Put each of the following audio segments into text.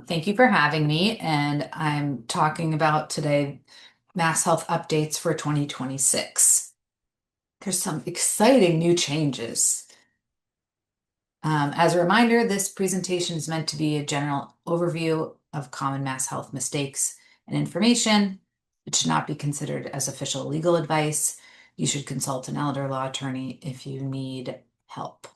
Thank you for having me, and I'm talking about today MassHealth updates for 2026. There's some exciting new changes. As a reminder, this presentation is meant to be a general overview of common MassHealth mistakes and information. It should not be considered as official legal advice. You should consult an elder law attorney if you need help.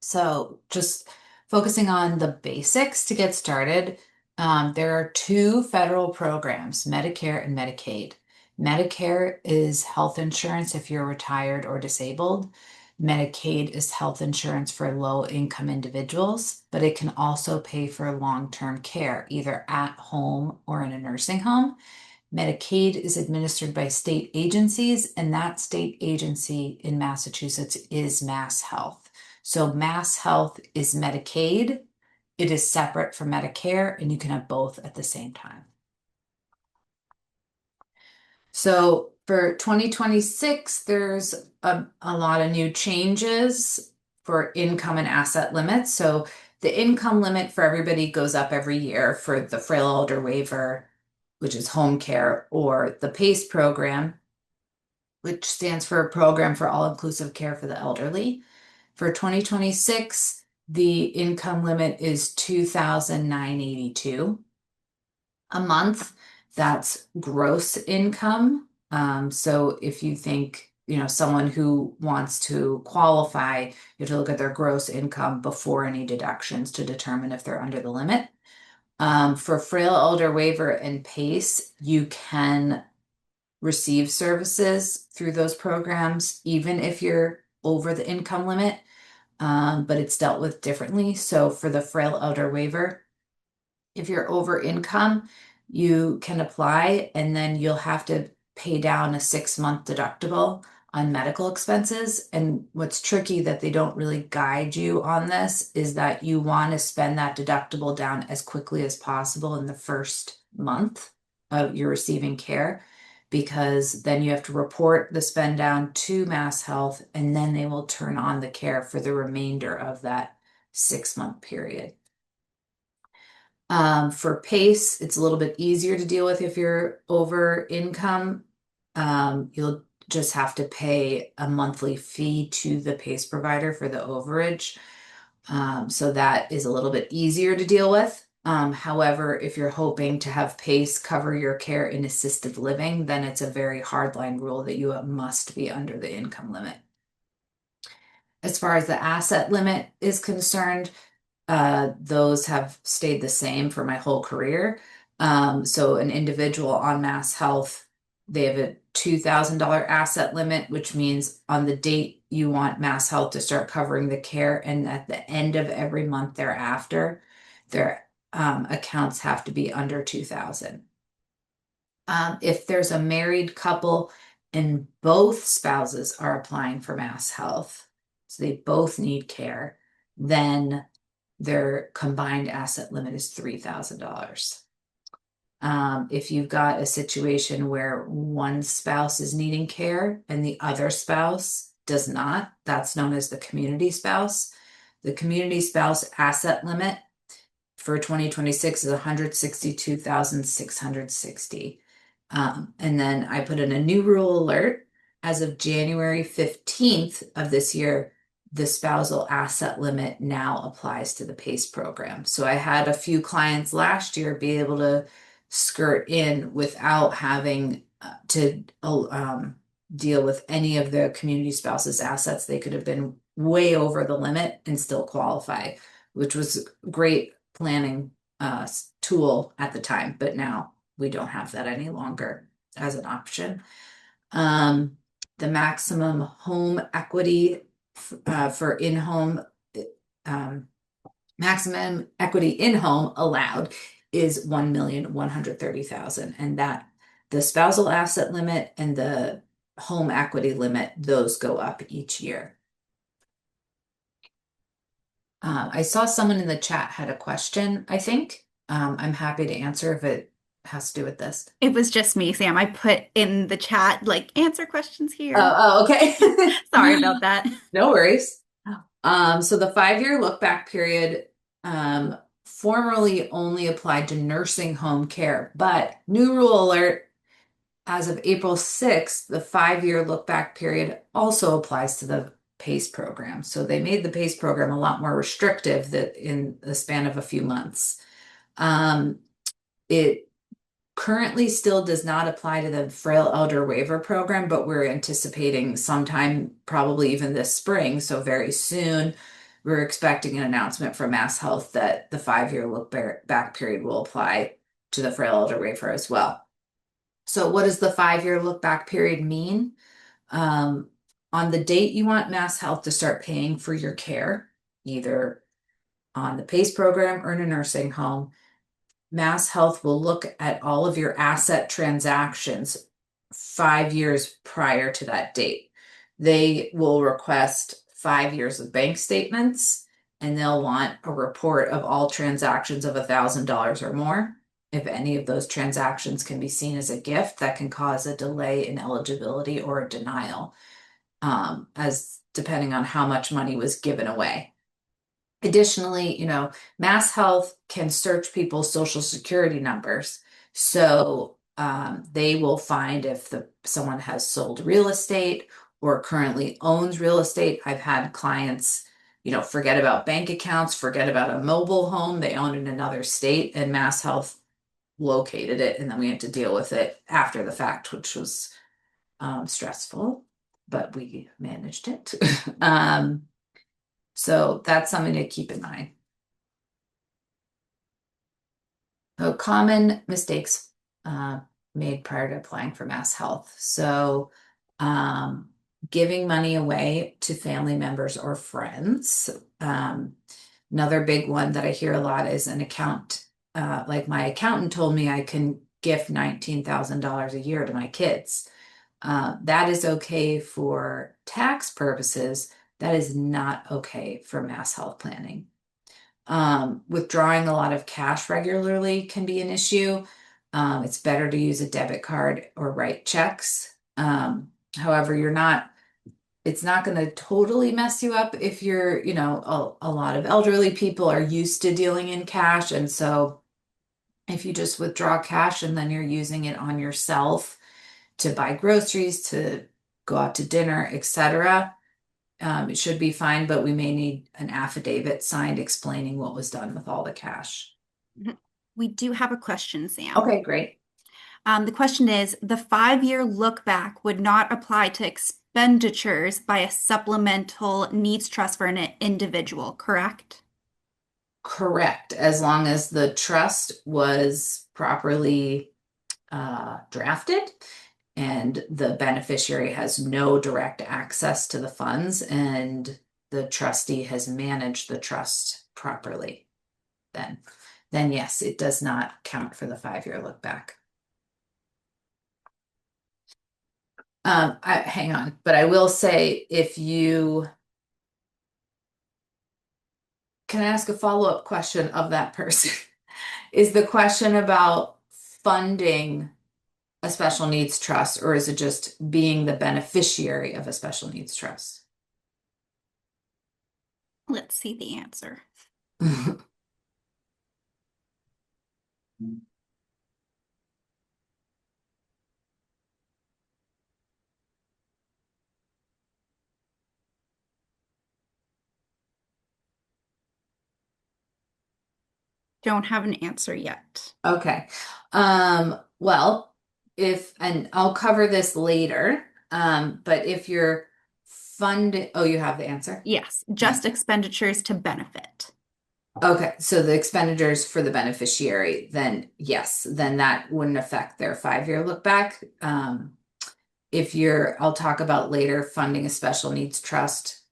So just focusing on the basics to get started, there are two federal programs, Medicare and Medicaid. Medicare is health insurance if you're retired or disabled. Medicaid is health insurance for low-income individuals, but it can also pay for long-term care, either at home or in a nursing home. Medicaid is administered by state agencies, and that state agency in Massachusetts is MassHealth. So MassHealth is Medicaid. It is separate from Medicare, and you can have both at the same time. So for 2026, there's a lot of new changes for income and asset limits. So the income limit for everybody goes up every year for the frail elder waiver, which is home care, or the PACE program, which stands for Program for All-Inclusive Care for the Elderly. For 2026, the income limit is $2,982 a month. That's gross income. So if you think, someone who wants to qualify, you have to look at their gross income before any deductions to determine if they're under the limit. For frail elder waiver and PACE, you can receive services through those programs, even if you're over the income limit, but it's dealt with differently. So for the frail elder waiver, if you're over income, you can apply and then you'll have to pay down a 6-month deductible on medical expenses. And what's tricky that they don't really guide you on this is that you want to spend that deductible down as quickly as possible in the first month of your receiving care, because then you have to report the spend down to MassHealth and then they will turn on the care for the remainder of that 6-month period. For PACE, it's a little bit easier to deal with if you're over income. You'll just have to pay a monthly fee to the PACE provider for the overage. So that is a little bit easier to deal with. However, if you're hoping to have PACE cover your care in assisted living, then it's a very hardline rule that you must be under the income limit. As far as the asset limit is concerned, those have stayed the same for my whole career. So an individual on MassHealth, they have a $2,000 asset limit, which means on the date you want MassHealth to start covering the care, and at the end of every month thereafter, their accounts have to be under 2,000. If there's a married couple and both spouses are applying for MassHealth, so they both need care, then their combined asset limit is $3,000. If you've got a situation where one spouse is needing care and the other spouse does not, that's known as the community spouse. The community spouse asset limit for 2026 is $162,660. And then I put in a new rule alert. As of January 15th of this year, the spousal asset limit now applies to the PACE program. So I had a few clients last year be able to skirt in without having to deal with any of the community spouses' assets. They could have been way over the limit and still qualify, which was great planning tool at the time, but now we don't have that any longer as an option. The maximum home equity for in-home, maximum equity in-home allowed is $1,130,000, and that the spousal asset limit and the home equity limit, those go up each year. I saw someone in the chat had a question, I think. I'm happy to answer if it has to do with this. It was just me, Sam. I put in the chat, like, answer questions here. Okay. Sorry about that. No worries. So the 5-year look back period formerly only applied to nursing home care, but new rule alert, as of April 6th, the 5-year look back period also applies to the PACE program. So they made the PACE program a lot more restrictive that in the span of a few months. It currently still does not apply to the frail elder waiver program, but we're anticipating sometime, probably even this spring, so very soon, we're expecting an announcement from MassHealth that the 5-year look back period will apply to the frail elder waiver as well. So what does the 5-year look back period mean? Um, on the date you want MassHealth to start paying for your care, either on the PACE program or in a nursing home, MassHealth will look at all of your asset transactions 5 years prior to that date. They will request 5 years of bank statements, and they'll want a report of all transactions of $1,000 or more. If any of those transactions can be seen as a gift, that can cause a delay in eligibility or a denial, as depending on how much money was given away. Additionally, MassHealth can search people's social security numbers. So they will find if someone has sold real estate or currently owns real estate. I've had clients, forget about bank accounts, forget about a mobile home they own in another state, and MassHealth located it, and then we had to deal with it after the fact, which was stressful, but we managed it. So that's something to keep in mind. So common mistakes made prior to applying for MassHealth. So giving money away to family members or friends. Another big one that I hear a lot is an account. Like my accountant told me I can gift $19,000 a year to my kids. That is okay for tax purposes. That is not okay for MassHealth planning. Withdrawing a lot of cash regularly can be an issue. It's better to use a debit card or write checks. However, it's not going to totally mess you up if you're, a lot of elderly people are used to dealing in cash. And so if you just withdraw cash and then you're using it on yourself to buy groceries, to go out to dinner, etc., it should be fine, but we may need an affidavit signed explaining what was done with all the cash. We do have a question, Sam. Okay, great. The question is, the 5-year look back would not apply to expenditures by a supplemental needs trust for an individual, correct? Correct, as long as the trust was properly drafted and the beneficiary has no direct access to the funds and the trustee has managed the trust properly, then yes, it does not count for the 5-year look back. Hang on, but I will say can I ask a follow-up question of that person? Is the question about funding a special needs trust, or is it just being the beneficiary of a special needs trust? Let's see the answer. Don't have an answer yet. Okay. Well, and I'll cover this later, but if you're funding, oh, you have the answer? Yes, just expenditures to benefit. Okay, so the expenditures for the beneficiary, then yes, then that wouldn't affect their 5-year look back. I'll talk about later funding a special needs trust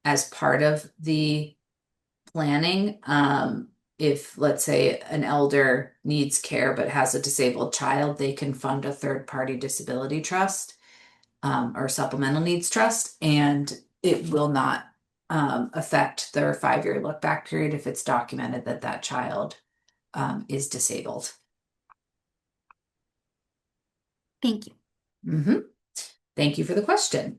as part of the planning. If let's say an elder needs care but has a disabled child, they can fund a third-party disability trust or supplemental needs trust, and it will not affect their 5-year look back period if it's documented that that child is disabled. Thank you. Mm-hmm. Thank you for the question.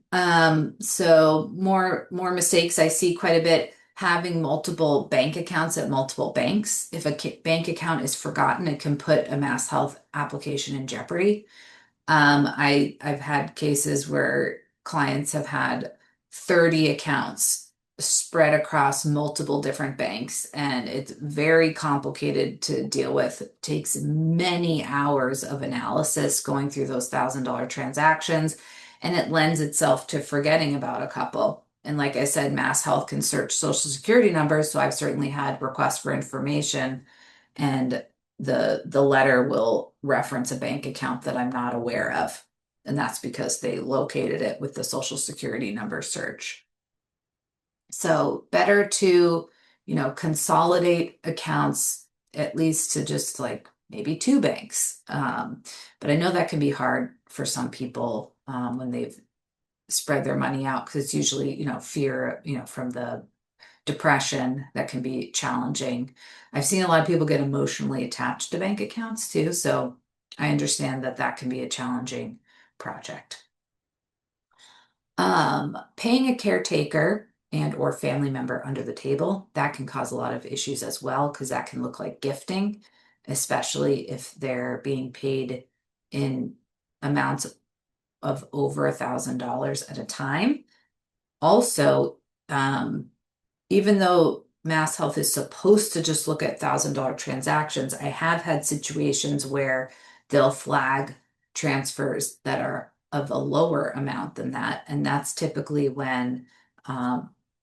So more mistakes I see quite a bit. having multiple bank accounts at multiple banks. If a bank account is forgotten, it can put a Mass Health application in jeopardy. I've had cases where clients have had 30 accounts spread across multiple different banks, and it's very complicated to deal with. It takes many hours of analysis going through those $1,000 transactions, and it lends itself to forgetting about a couple. And like I said, Mass Health can search social security numbers, so I've certainly had requests for information, and the letter will reference a bank account that I'm not aware of. And that's because they located it with the social security number search. So better to, consolidate accounts at least to just like maybe two banks. But I know that can be hard for some people when they've spread their money out because it's usually, fear, from the depression that can be challenging. I've seen a lot of people get emotionally attached to bank accounts too, so I understand that that can be a challenging project. Paying a caretaker and or family member under the table, that can cause a lot of issues as well because that can look like gifting, especially if they're being paid in amounts of over $1,000 at a time. Also, even though Mass Health is supposed to just look at $1,000 transactions, I have had situations where they'll flag transfers that are of a lower amount than that. And that's typically when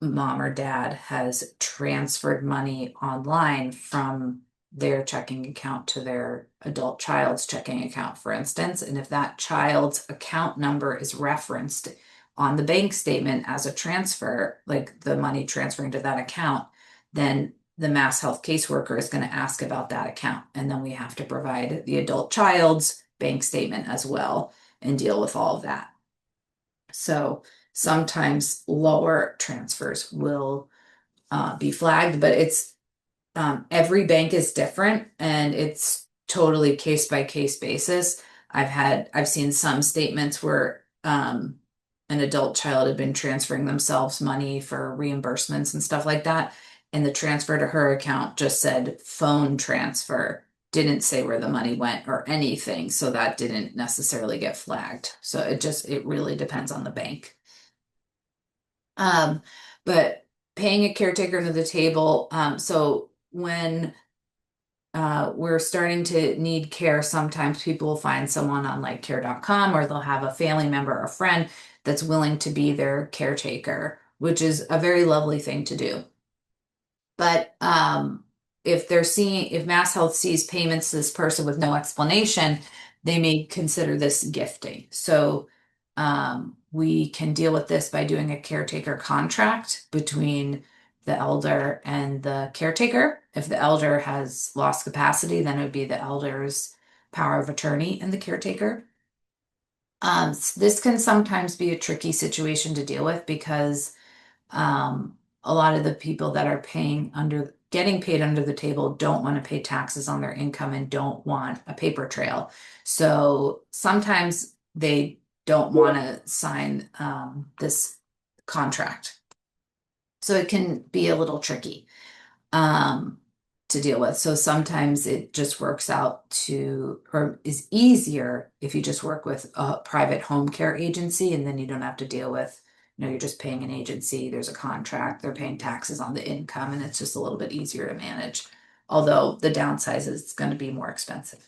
mom or dad has transferred money online from their checking account to their adult child's checking account, for instance. And if that child's account number is referenced on the bank statement as a transfer, like the money transferring to that account, then the Mass Health caseworker is going to ask about that account. And then we have to provide the adult child's bank statement as well and deal with all of that. So sometimes lower transfers will be flagged, but it's every bank is different and it's totally case by case basis. I've seen some statements where an adult child had been transferring themselves money for reimbursements and stuff like that. And the transfer to her account just said phone transfer, didn't say where the money went or anything. So that didn't necessarily get flagged. So it really depends on the bank. Um, but paying a caretaker under the table, so when we're starting to need care, sometimes people will find someone on like care.com or they'll have a family member or friend that's willing to be their caretaker, which is a very lovely thing to do. But if Mass Health sees payments to this person with no explanation, they may consider this gifting. So we can deal with this by doing a caretaker contract between the elder and the caretaker. If the elder has lost capacity, then it would be the elder's power of attorney and the caretaker. This can sometimes be a tricky situation to deal with because a lot of the people that are getting paid under the table don't want to pay taxes on their income and don't want a paper trail. So sometimes they don't want to sign this contract. So it can be a little tricky um, to deal with. So sometimes it just works out or is easier if you just work with a private home care agency and then you don't have to deal with, you're just paying an agency, there's a contract, they're paying taxes on the income, and it's just a little bit easier to manage. Although the downside is it's going to be more expensive.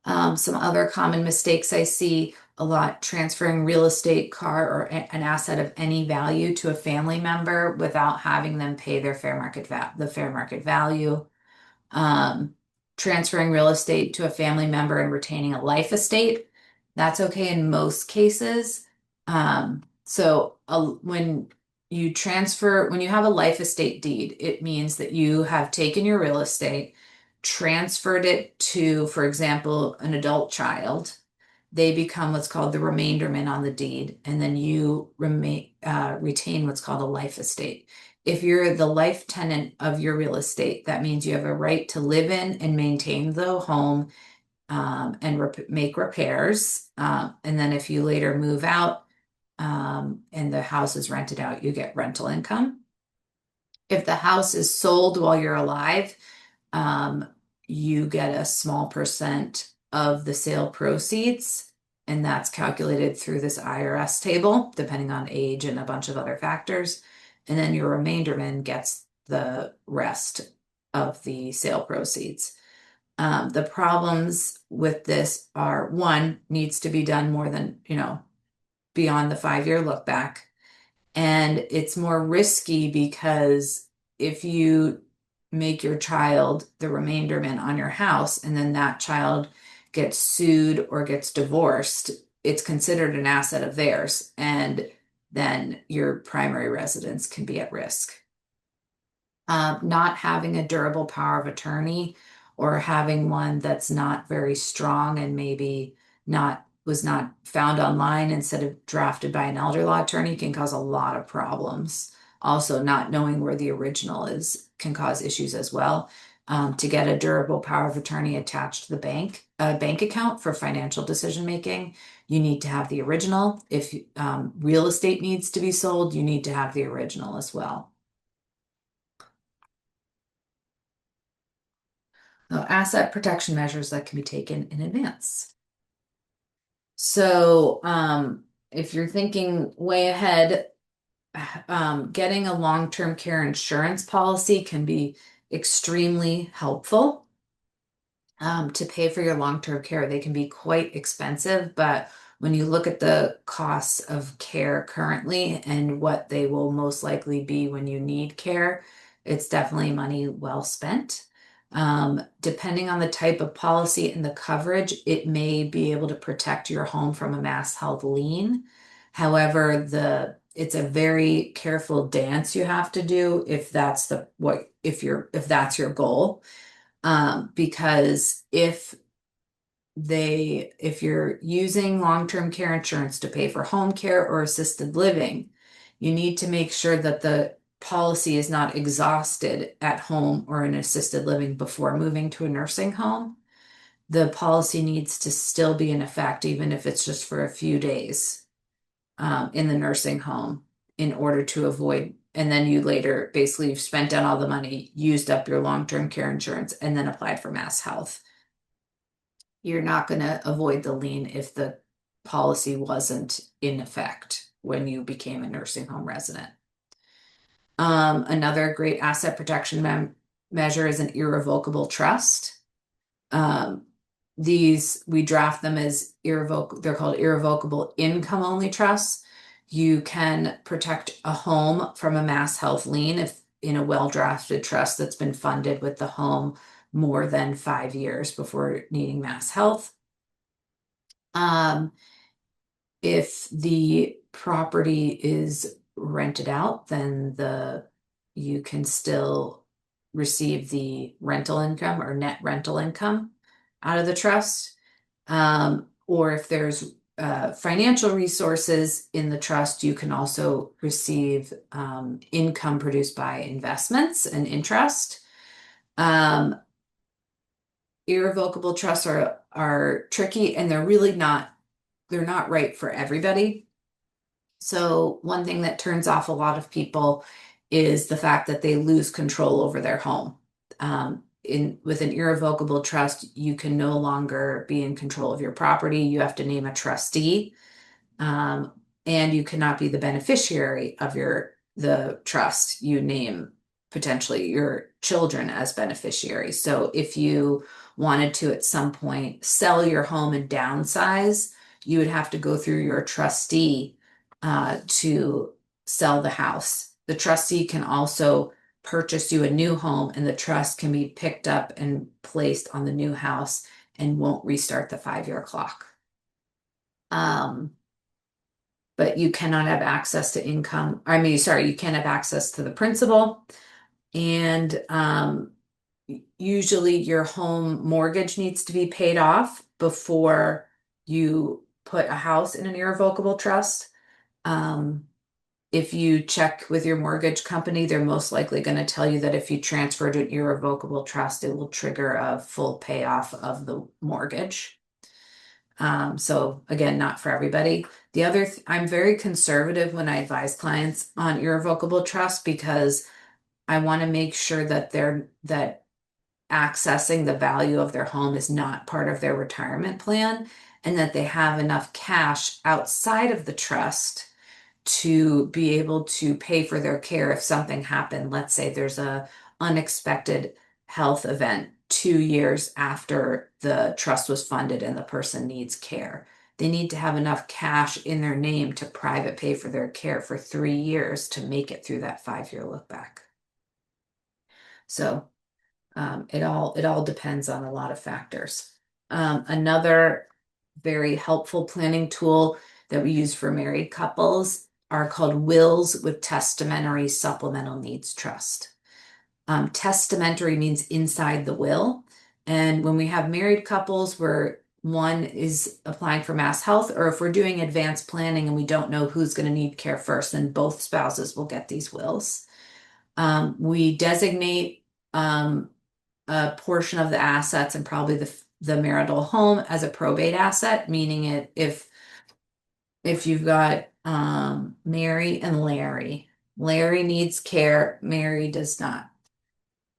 Some other common mistakes I see a lot, transferring real estate, car, or an asset of any value to a family member without having them pay their the fair market value. Um, Transferring real estate to a family member and retaining a life estate. That's okay in most cases. When when you have a life estate deed, it means that you have taken your real estate, transferred it to, for example, an adult child. They become what's called the remainderment on the deed, and then you retain what's called a life estate. If you're the life tenant of your real estate, that means you have a right to live in and maintain the home and make repairs. And then if you later move out, and the house is rented out, you get rental income. If the house is sold while you're alive, um, you get a small percent of the sale proceeds, and that's calculated through this IRS table, depending on age and a bunch of other factors. And then your remainderman gets the rest of the sale proceeds. The problems with this are one, needs to be done more than, beyond the 5 year look back. And it's more risky because if you make your child the remainderman on your house and then that child gets sued or gets divorced, it's considered an asset of theirs. And then your primary residence can be at risk. Not having a durable power of attorney or having one that's not very strong and maybe not was not found online instead of drafted by an elder law attorney can cause a lot of problems. Also, not knowing where the original is can cause issues as well. To get a durable power of attorney attached to the bank account for financial decision making, you need to have the original. If real estate needs to be sold, you need to have the original as well. Asset protection measures that can be taken in advance. So, if you're thinking way ahead, getting a long-term care insurance policy can be extremely helpful. To pay for your long-term care. They can be quite expensive, but when you look at the costs of care currently and what they will most likely be when you need care, it's definitely money well spent. Depending on the type of policy and the coverage, it may be able to protect your home from a MassHealth lien. However, it's a very careful dance you have to do if that's if that's your goal. Because if you're using long-term care insurance to pay for home care or assisted living, you need to make sure that the policy is not exhausted at home or in assisted living before moving to a nursing home. The policy needs to still be in effect, even if it's just for a few days, in the nursing home in order to avoid, and then you later, basically, you've spent down all the money, used up your long-term care insurance, and then applied for MassHealth. You're not going to avoid the lien if the policy wasn't in effect when you became a nursing home resident. Another great asset protection measure is an irrevocable trust. Um, these we draft them as irrevocable. They're called irrevocable income only trusts. You can protect a home from a MassHealth lien if in a well-drafted trust that's been funded with the home more than 5 years before needing MassHealth. If the property is rented out, then you can still receive the rental income or net rental income out of the trust. Or if there's financial resources in the trust, you can also receive income produced by investments and interest. Irrevocable trusts are tricky and they're not right for everybody. So one thing that turns off a lot of people is the fact that they lose control over their home. With an irrevocable trust, you can no longer be in control of your property. You have to name a trustee, um, and you cannot be the beneficiary of the trust. You name potentially your children as beneficiaries. So if you wanted to at some point sell your home and downsize, you would have to go through your trustee to sell the house. The trustee can also purchase you a new home, and the trust can be picked up and placed on the new house and won't restart the 5 year clock. But you cannot have access to income. I mean, sorry, you can't have access to the principal. And usually your home mortgage needs to be paid off before you put a house in an irrevocable trust. If you check with your mortgage company, they're most likely going to tell you that if you transfer to an irrevocable trust, it will trigger a full payoff of the mortgage. So again, not for everybody. I'm very conservative when I advise clients on irrevocable trust because I want to make sure that that accessing the value of their home is not part of their retirement plan and that they have enough cash outside of the trust to be able to pay for their care if something happened. Let's say there's a unexpected health event 2 years after the trust was funded and the person needs care. They need to have enough cash in their name to private pay for their care for 3 years to make it through that 5 year look back. So it all depends on a lot of factors. Another very helpful planning tool that we use for married couples are called wills with testamentary supplemental needs trust. Testamentary means inside the will. And when we have married couples where one is applying for MassHealth, or if we're doing advanced planning and we don't know who's going to need care first, then both spouses will get these wills. We designate a portion of the assets and probably the marital home as a probate asset, meaning if you've got Mary and Larry, Larry needs care, Mary does not.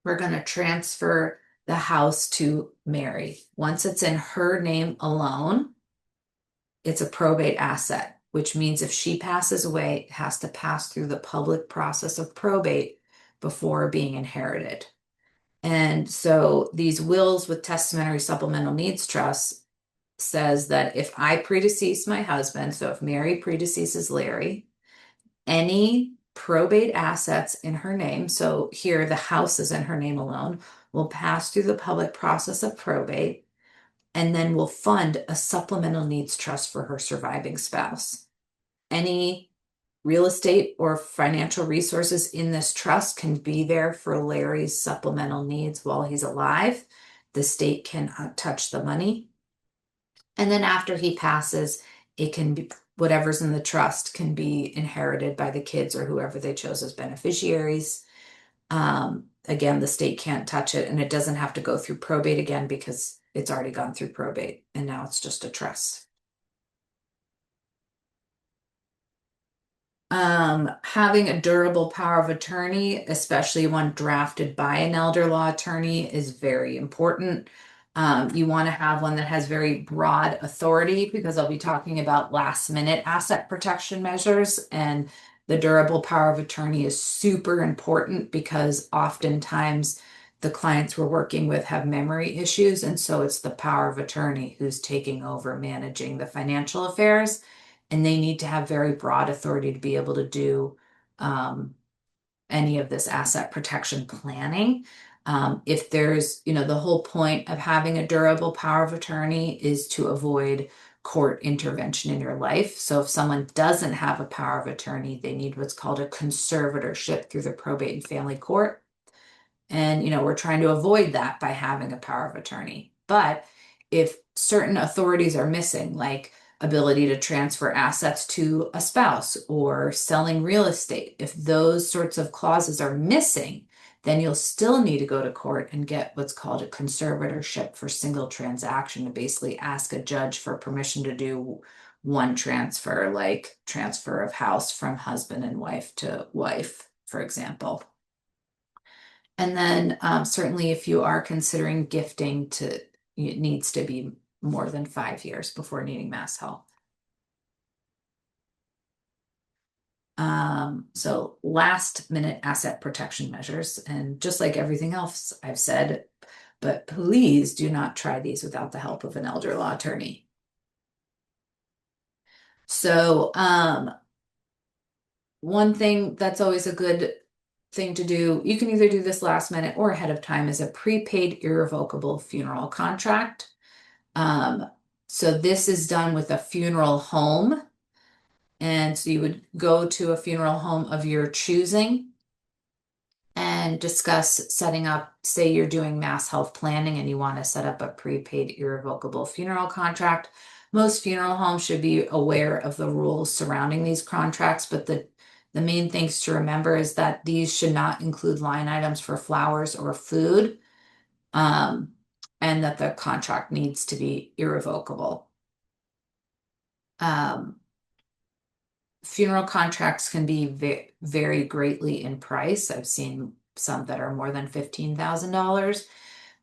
We're going to transfer the house to Mary. Once it's in her name alone, it's a probate asset, which means if she passes away, it has to pass through the public process of probate before being inherited. And so these wills with testamentary supplemental needs trust says that if I predecease my husband, so if Mary predeceases Larry, any probate assets in her name, so here the house is in her name alone, will pass through the public process of probate and then will fund a supplemental needs trust for her surviving spouse. Any real estate or financial resources in this trust can be there for Larry's supplemental needs while he's alive. The state cannot touch the money. And then after he passes, it can be whatever's in the trust can be inherited by the kids or whoever they chose as beneficiaries. Again, the state can't touch it and it doesn't have to go through probate again because it's already gone through probate and now it's just a trust. Having a durable power of attorney, especially one drafted by an elder law attorney, is very important. You want to have one that has very broad authority because I'll be talking about last minute asset protection measures, and the durable power of attorney is super important because oftentimes the clients we're working with have memory issues, and so it's the power of attorney who's taking over managing the financial affairs and they need to have very broad authority to be able to do any of this asset protection planning. If there's, the whole point of having a durable power of attorney is to avoid court intervention in your life. So if someone doesn't have a power of attorney, they need what's called a conservatorship through the probate and family court. And, we're trying to avoid that by having a power of attorney. But if certain authorities are missing, like ability to transfer assets to a spouse or selling real estate, if those sorts of clauses are missing, then you'll still need to go to court and get what's called a conservatorship for single transaction to basically ask a judge for permission to do one transfer, like transfer of house from husband and wife to wife, for example. And then certainly if you are considering gifting it needs to be more than 5 years before needing MassHealth. So last minute asset protection measures, and just like everything else I've said, but please do not try these without the help of an elder law attorney. So one thing that's always a good thing to do, you can either do this last minute or ahead of time, is a prepaid irrevocable funeral contract. So this is done with a funeral home. And so you would go to a funeral home of your choosing and discuss setting up, say you're doing MassHealth planning and you want to set up a prepaid irrevocable funeral contract. Most funeral homes should be aware of the rules surrounding these contracts, but the main things to remember is that these should not include line items for flowers or food, and that the contract needs to be irrevocable. Um, Funeral contracts can be vary greatly in price. I've seen some that are more than $15,000.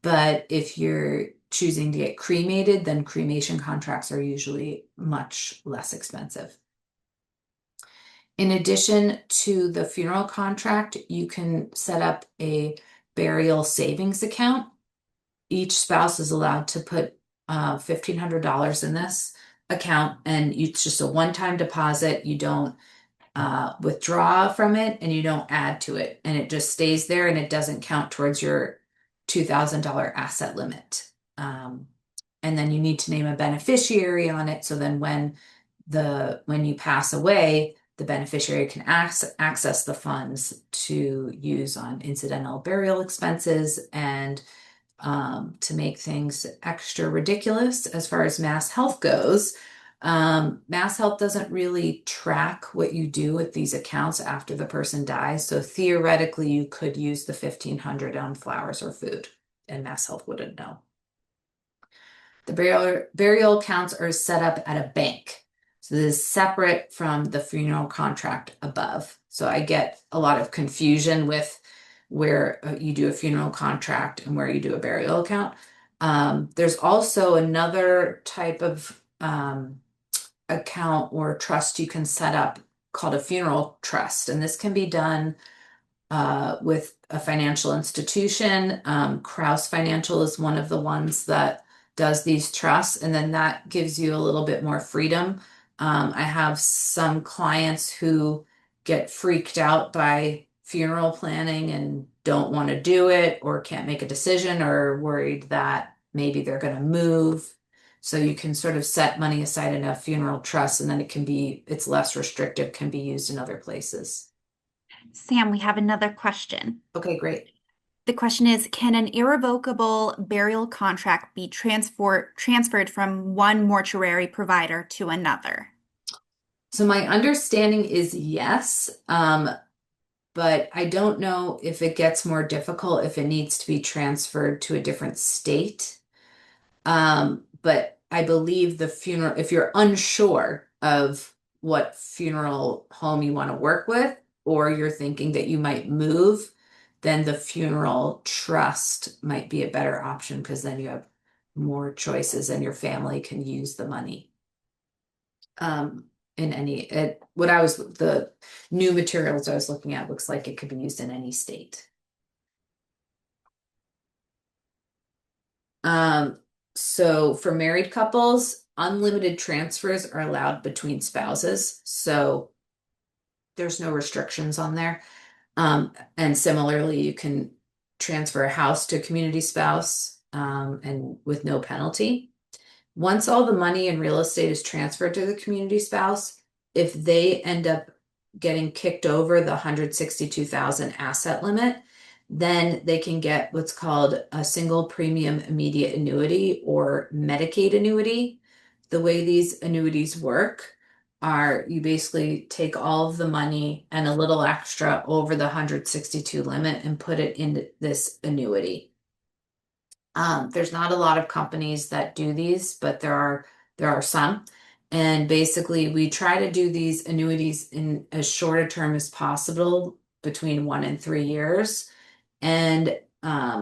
But if you're choosing to get cremated, then cremation contracts are usually much less expensive. In addition to the funeral contract, you can set up a burial savings account. Each spouse is allowed to put $1,500 in this account, and it's just a one-time deposit. You don't withdraw from it and you don't add to it, and it just stays there and it doesn't count towards your $2,000 asset limit. Um, and then you need to name a beneficiary on it. So then when you pass away, the beneficiary can access the funds to use on incidental burial expenses and to make things extra ridiculous as far as MassHealth goes. MassHealth doesn't really track what you do with these accounts after the person dies. So theoretically, you could use the 1,500 on flowers or food, and MassHealth wouldn't know. The burial accounts are set up at a bank. So this is separate from the funeral contract above. So I get a lot of confusion with where you do a funeral contract and where you do a burial account. There's also another type of account or trust you can set up called a funeral trust. And this can be done with a financial institution. Kraus Financial is one of the ones that does these trusts, and then that gives you a little bit more freedom. I have some clients who get freaked out by funeral planning and don't want to do it or can't make a decision or worried that maybe they're going to move. So you can sort of set money aside in a funeral trust, and then it's less restrictive, can be used in other places. Sam, we have another question. Okay, great. The question is, can an irrevocable burial contract be transferred from one mortuary provider to another? So my understanding is yes, but I don't know if it gets more difficult if it needs to be transferred to a different state. But I believe if you're unsure of what funeral home you want to work with, or you're thinking that you might move, then the funeral trust might be a better option because then you have more choices and your family can use the money. In the new materials I was looking at looks like it could be used in any state. Um, so for married couples, unlimited transfers are allowed between spouses. So there's no restrictions on there. And similarly, you can transfer a house to a community spouse, and with no penalty. Once all the money in real estate is transferred to the community spouse, if they end up getting kicked over the 162,000 asset limit, then they can get what's called a single premium immediate annuity or Medicaid annuity. The way these annuities work are you basically take all of the money and a little extra over the 162 limit and put it into this annuity. There's not a lot of companies that do these, but there are some. And basically, we try to do these annuities in as short a term as possible, between 1 and 3 years. And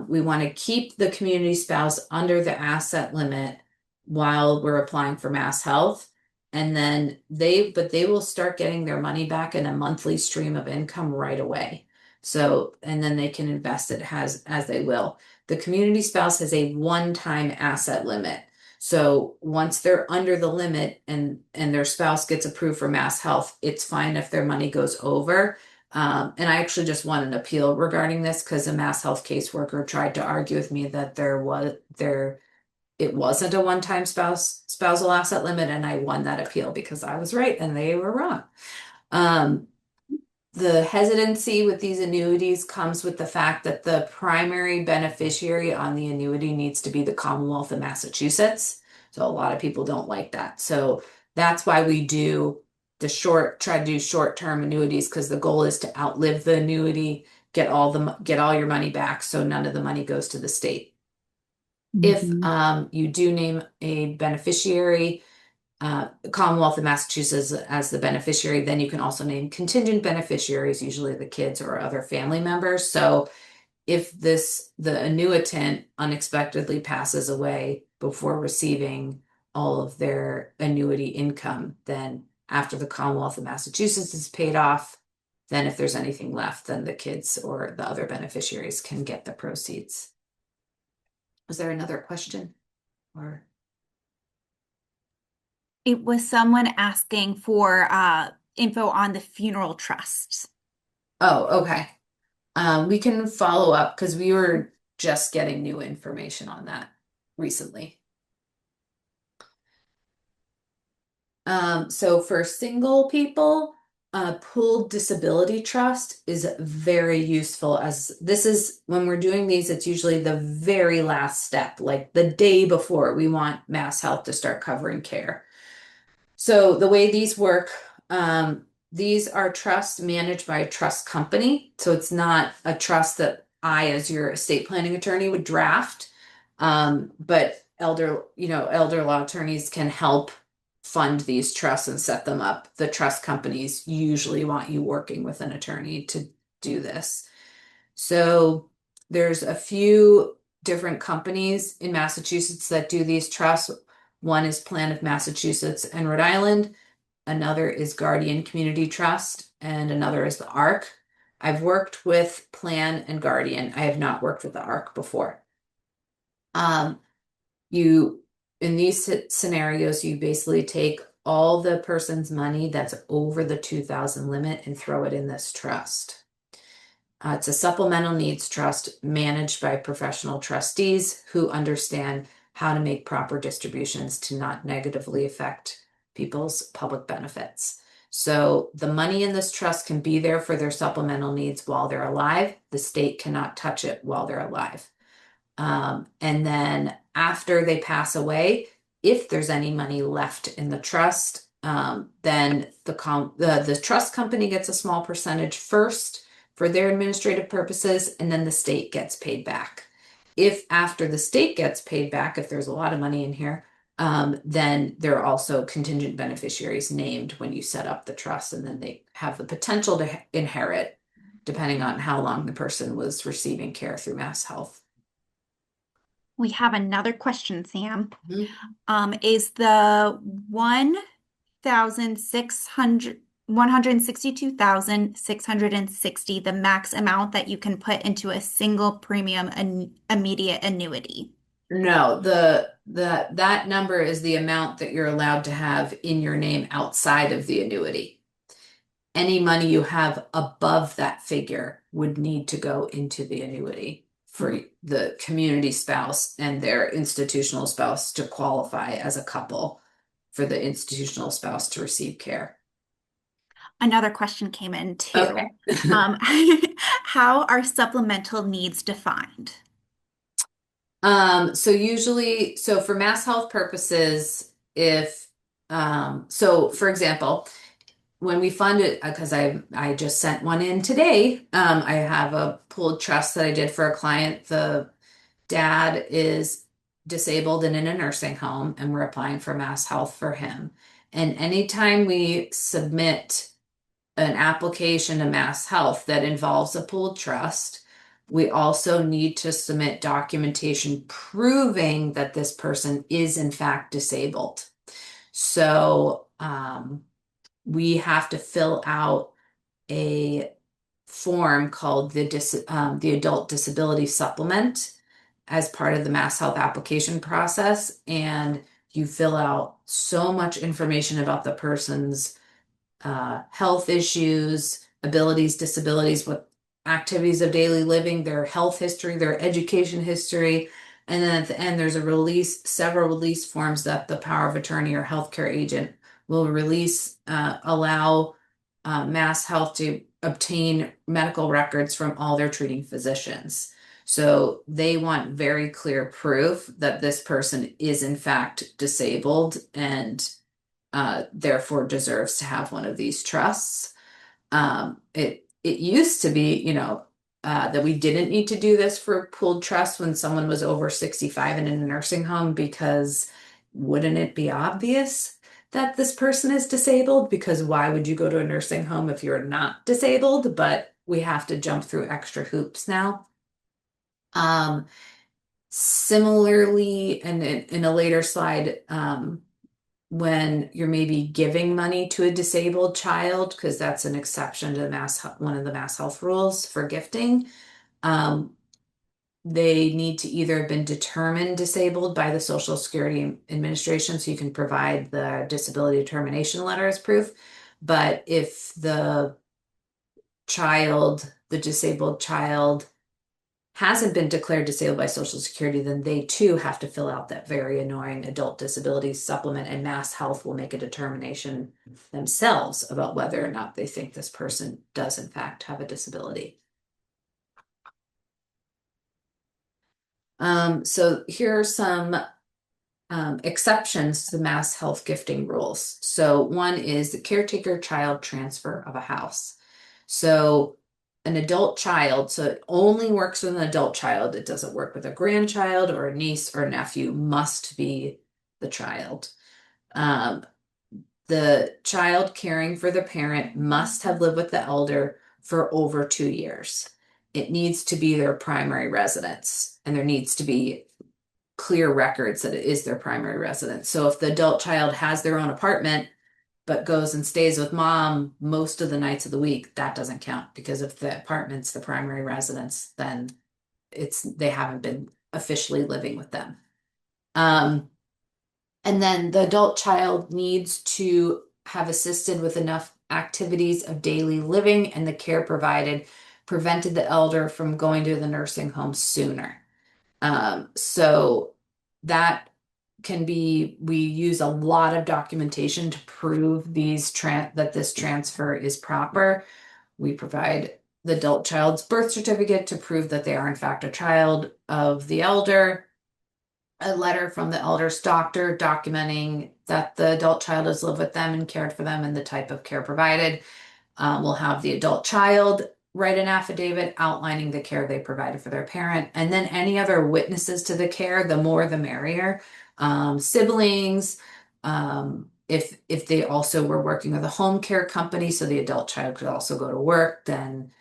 we want to keep the community spouse under the asset limit while we're applying for MassHealth. And then but they will start getting their money back in a monthly stream of income right away. So, and then they can invest it as they will. The community spouse has a one-time asset limit. So once they're under the limit and their spouse gets approved for MassHealth, it's fine if their money goes over. And I actually just won an appeal regarding this because a MassHealth caseworker tried to argue with me that it wasn't a one-time spousal asset limit, and I won that appeal because I was right and they were wrong. Um, the hesitancy with these annuities comes with the fact that the primary beneficiary on the annuity needs to be the Commonwealth of Massachusetts. So a lot of people don't like that. So that's why we try to do short-term annuities, because the goal is to outlive the annuity, get all your money back so none of the money goes to the state. If Mhm. you do name a beneficiary, Commonwealth of Massachusetts as the beneficiary. Then you can also name contingent beneficiaries, usually the kids or other family members. So if the annuitant unexpectedly passes away before receiving all of their annuity income, then after the Commonwealth of Massachusetts is paid off, then if there's anything left, then the kids or the other beneficiaries can get the proceeds. Was there another question or? It was someone asking for info on the funeral trusts. Oh, okay. We can follow up because we were just getting new information on that recently. So for single people, pooled disability trust is very useful as this is when we're doing these, it's usually the very last step, like the day before we want MassHealth to start covering care. So the way these work, these are trusts managed by a trust company. So it's not a trust that I, as your estate planning attorney, would draft. But elder law attorneys can help fund these trusts and set them up. The trust companies usually want you working with an attorney to do this. So there's a few different companies in Massachusetts that do these trusts. One is Plan of Massachusetts and Rhode Island. Another is Guardian Community Trust, and another is the ARC. I've worked with Plan and Guardian. I have not worked with the ARC before. Um, you in these scenarios, you basically take all the person's money that's over the 2,000 limit and throw it in this trust. It's a supplemental needs trust managed by professional trustees who understand how to make proper distributions to not negatively affect people's public benefits. So the money in this trust can be there for their supplemental needs while they're alive. The state cannot touch it while they're alive. And then after they pass away, if there's any money left in the trust, then the trust company gets a small percentage first for their administrative purposes, and then the state gets paid back. If after the state gets paid back, if there's a lot of money in here, then there are also contingent beneficiaries named when you set up the trust, and then they have the potential to inherit depending on how long the person was receiving care through MassHealth. We have another question, Sam. Mhm. Is the 162,660 the max amount that you can put into a single premium immediate annuity? No, that number is the amount that you're allowed to have in your name outside of the annuity. Any money you have above that figure would need to go into the annuity for the community spouse and their institutional spouse to qualify as a couple for the institutional spouse to receive care. Another question came in too. Okay. Um, how are supplemental needs defined? So for mass health purposes, if so for example, when we fund it, because I just sent one in today, I have a pooled trust that I did for a client. The dad is disabled and in a nursing home, and we're applying for mass health for him. And anytime we submit an application to Mass Health that involves a pooled trust, we also need to submit documentation proving that this person is in fact disabled. So we have to fill out a form called the Adult Disability Supplement as part of the Mass Health application process, and you fill out so much information about the person's health issues, abilities, disabilities, what activities of daily living, their health history, their education history. And then at the end, there's several release forms that the power of attorney or healthcare agent will allow Mass Health to obtain medical records from all their treating physicians. So they want very clear proof that this person is in fact disabled and therefore deserves to have one of these trusts. It used to be, that we didn't need to do this for pooled trust when someone was over 65 and in a nursing home because wouldn't it be obvious that this person is disabled, because why would you go to a nursing home if you're not disabled? But we have to jump through extra hoops now. Um, Similarly, and in a later slide, when you're maybe giving money to a disabled child, because that's an exception to one of the Mass Health rules for gifting, um, they need to either have been determined disabled by the Social Security Administration, so you can provide the disability determination letter as proof. But if the disabled child, hasn't been declared disabled by Social Security, then they too have to fill out that very annoying adult disability supplement, and Mass Health will make a determination themselves about whether or not they think this person does in fact have a disability. So here are some exceptions to the Mass Health gifting rules. So one is the caretaker child transfer of a house. So an adult child, so it only works with an adult child. It doesn't work with a grandchild or a niece or a nephew, must be the child. Um, the child caring for the parent must have lived with the elder for over 2 years. It needs to be their primary residence, and there needs to be clear records that it is their primary residence. So if the adult child has their own apartment but goes and stays with mom most of the nights of the week, that doesn't count, because if the apartment's the primary residence, then they haven't been officially living with them. Um, and then the adult child needs to have assisted with enough activities of daily living, and the care provided prevented the elder from going to the nursing home sooner. So that we use a lot of documentation to prove that this transfer is proper. We provide the adult child's birth certificate to prove that they are in fact a child of the elder, a letter from the elder's doctor documenting that the adult child has lived with them and cared for them and the type of care provided. We'll have the adult child write an affidavit outlining the care they provided for their parent, and then any other witnesses to the care, the more the merrier. Siblings, if they also were working with a home care company, so the adult child could also go to work, then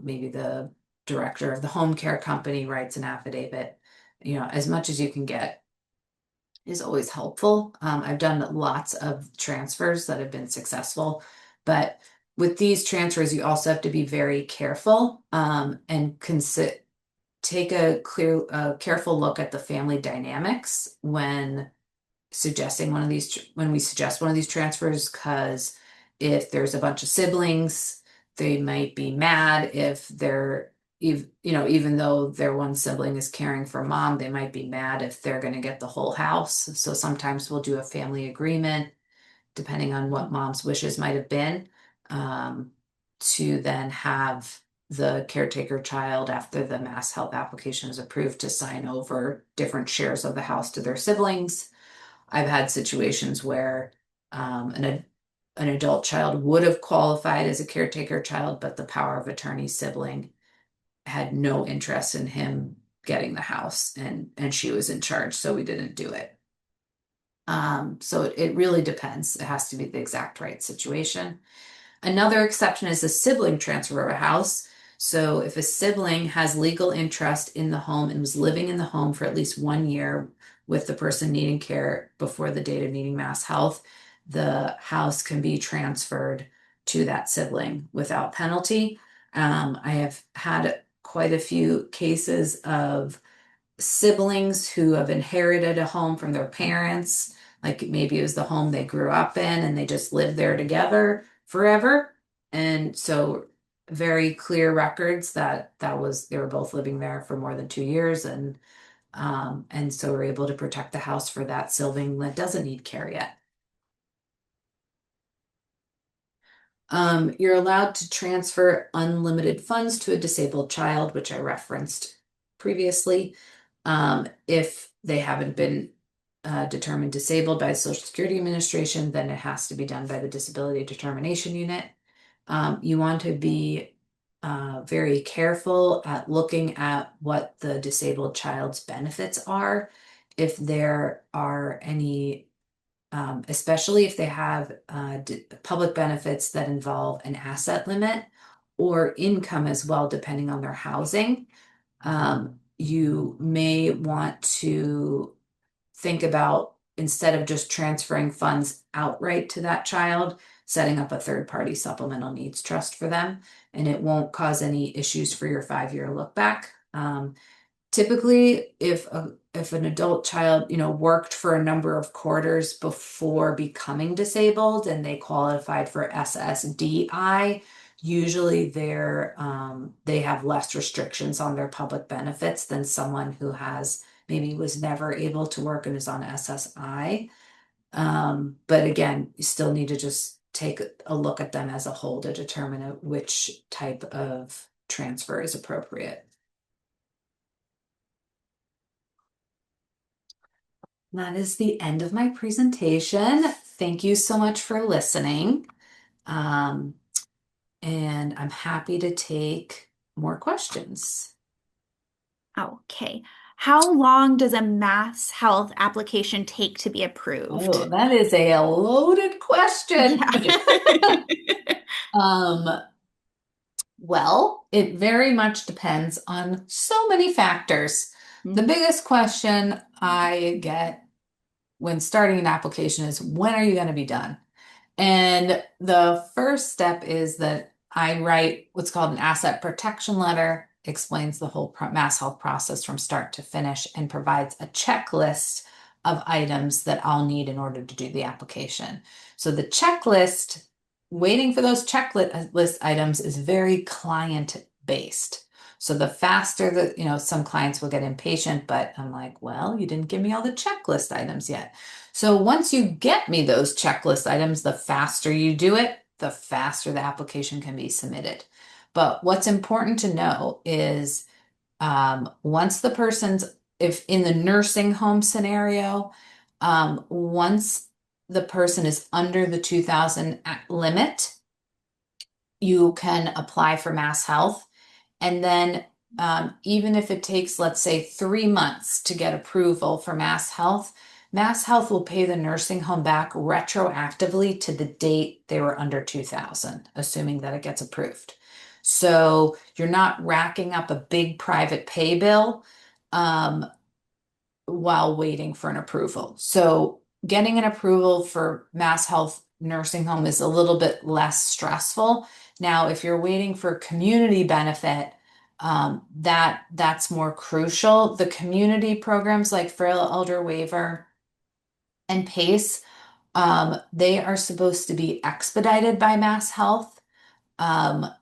maybe the director of the home care company writes an affidavit. As much as you can get is always helpful. I've done lots of transfers that have been successful, but with these transfers, you also have to be very careful and take a careful look at the family dynamics when we suggest one of these transfers, because if there's a bunch of siblings, they might be mad if even though their one sibling is caring for mom, they might be mad if they're going to get the whole house. So sometimes we'll do a family agreement, depending on what mom's wishes might have been, um, to then have the caretaker child, after the Mass Health application is approved, to sign over different shares of the house to their siblings. I've had situations where an adult child would have qualified as a caretaker child, but the power of attorney sibling had no interest in him getting the house, and she was in charge, so we didn't do it. So it really depends. It has to be the exact right situation. Another exception is a sibling transfer of a house. So if a sibling has legal interest in the home and was living in the home for at least 1 year with the person needing care before the date of needing Mass Health, the house can be transferred to that sibling without penalty. I have had quite a few cases of siblings who have inherited a home from their parents, like maybe it was the home they grew up in and they just lived there together forever. And so very clear records that they were both living there for more than 2 years, and so we're able to protect the house for that sibling that doesn't need care yet. You're allowed to transfer unlimited funds to a disabled child, which I referenced previously. If they haven't been determined disabled by the Social Security Administration, then it has to be done by the Disability Determination Unit. You want to be very careful at looking at what the disabled child's benefits are. If there are any especially if they have public benefits that involve an asset limit or income as well, depending on their housing. You may want to think about, instead of just transferring funds outright to that child, setting up a third-party supplemental needs trust for them, and it won't cause any issues for your 5-year look back. Typically, if an adult child, worked for a number of quarters before becoming disabled and they qualified for SSDI, usually they have less restrictions on their public benefits than someone who maybe was never able to work and is on SSI. But again, you still need to just take a look at them as a whole to determine which type of transfer is appropriate. That is the end of my presentation. Thank you so much for listening. Um, and I'm happy to take more questions. Okay. How long does a MassHealth application take to be Oh, approved? that is a loaded question. Yeah. Um, well, it very much depends on so many factors. The Mhm. biggest question I get when starting an application is, when are you going to be done? And the first step is that I write what's called an asset protection letter, explains the whole Mass Health process from start to finish, and provides a checklist of items that I'll need in order to do the application. So the checklist, waiting for those checklist items is very client based. So the faster that, some clients will get impatient, but I'm like, well, you didn't give me all the checklist items yet. So once you get me those checklist items, the faster you do it, the faster the application can be submitted. But what's important to know is once the person's, if in the nursing home scenario, once the person is under the 2,000 limit, you can apply for Mass Health. And then even if it takes, let's say, 3 months to get approval for Mass Health will pay the nursing home back retroactively to the date they were under 2,000, assuming that it gets approved. So you're not racking up a big private pay bill um, while waiting for an approval. So getting an approval for Mass Health nursing home is a little bit less stressful. Now, if you're waiting for community benefit, that's more crucial. The community programs like Frail Elder Waiver and PACE, they are supposed to be expedited by Mass Health.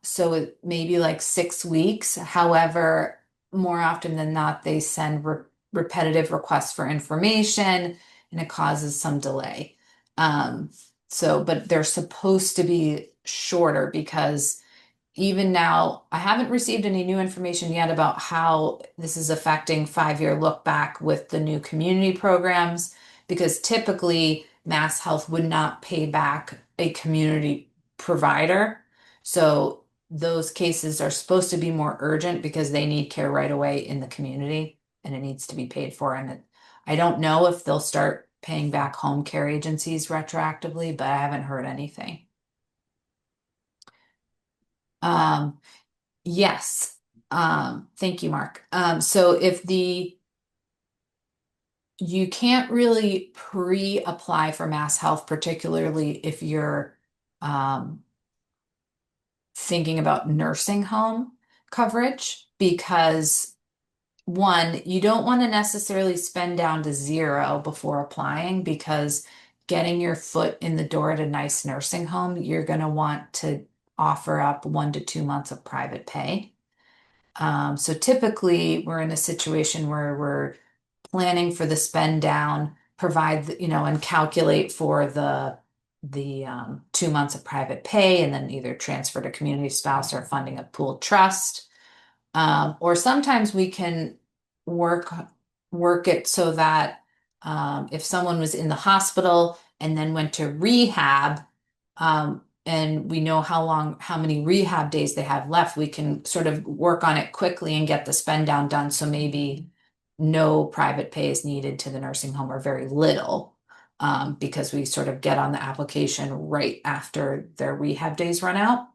So it may be like 6 weeks. However, more often than not, they send repetitive requests for information and it causes some delay. Um, but they're supposed to be shorter because even now, I haven't received any new information yet about how this is affecting 5-year look back with the new community programs, because typically Mass Health would not pay back a community provider. So those cases are supposed to be more urgent because they need care right away in the community and it needs to be paid for. I don't know if they'll start paying back home care agencies retroactively, but I haven't heard anything. Um, Yes. Thank you, Mark. So you can't really pre-apply for Mass Health, particularly if you're um, thinking about nursing home coverage, because one, you don't want to necessarily spend down to zero before applying, because getting your foot in the door at a nice nursing home, you're going to want to offer up 1 to 2 months of private pay. So typically we're in a situation where we're planning for the spend down, and calculate for the 2 months of private pay, and then either transfer to community spouse or funding a pooled trust. Or sometimes we can work work it so that if someone was in the hospital and then went to rehab, and we know how many rehab days they have left, we can sort of work on it quickly and get the spend down done. So maybe no private pay is needed to the nursing home or very little. because we sort of get on the application right after their rehab days run out.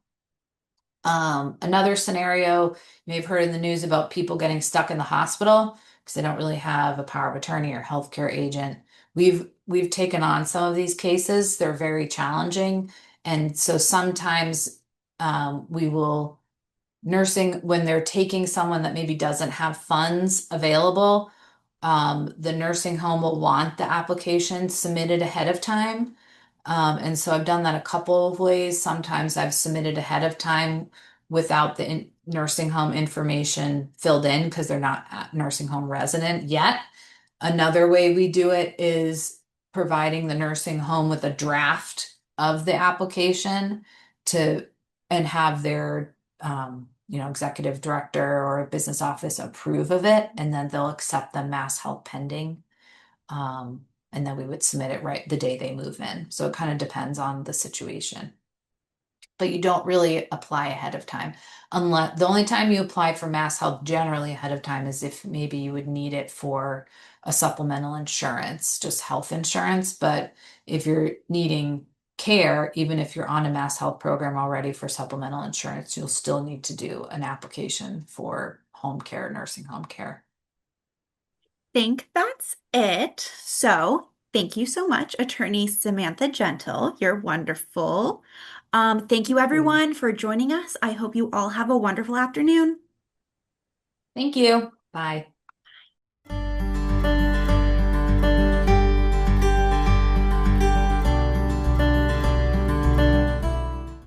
Another scenario, you may have heard in the news about people getting stuck in the hospital because they don't really have a power of attorney or healthcare agent. We've taken on some of these cases. They're very challenging. And so sometimes we will nursing when they're taking someone that maybe doesn't have funds available, the nursing home will want the application submitted ahead of time. And so I've done that a couple of ways. Sometimes I've submitted ahead of time without the nursing home information filled in because they're not a nursing home resident yet. Another way we do it is providing the nursing home with a draft of the application to and have their executive director or a business office approve of it, and then they'll accept the MassHealth pending. And then we would submit it right the day they move in. So it kind of depends on the situation. But you don't really apply ahead of time. Unless the only time you apply for Mass Health generally ahead of time is if maybe you would need it for a supplemental insurance, just health insurance. But if you're needing care, even if you're on a Mass Health program already for supplemental insurance, you'll still need to do an application for home care, nursing home care. Think that's it. So, thank you so much, Attorney Samantha Gentle. You're wonderful. Thank you, everyone, for joining us. I hope you all have a wonderful afternoon. Thank you. Bye.